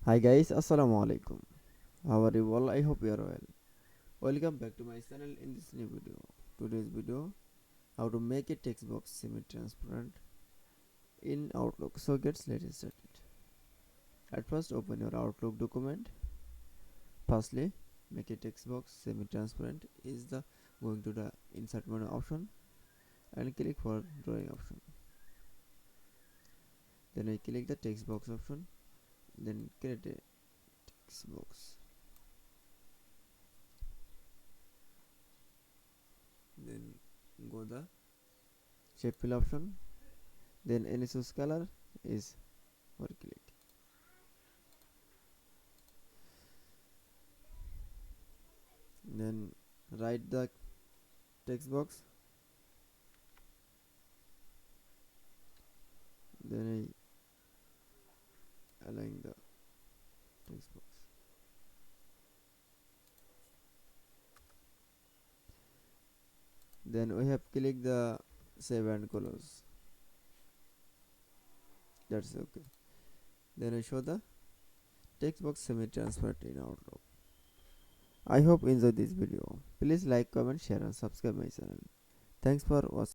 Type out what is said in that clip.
Hi guys, Assalamu Walaikum. How are you all? I hope you are well. Welcome back to my channel in this new video. Today's video, how to make a text box semi-transparent in Outlook. So let's start it. At first, open your Outlook document. Firstly, make a text box semi-transparent is the going to the insert menu option and click for drawing option. Then I click the text box option. Then create a text box. Then go the shape fill option. Then any source color is for click. Then write the text box. Then I align the text box. Then we have click the save and close. That's okay. Then I show the text box semi-transparent in Outlook. I hope you enjoyed this video. Please like, comment, share and subscribe my channel. Thanks for watching.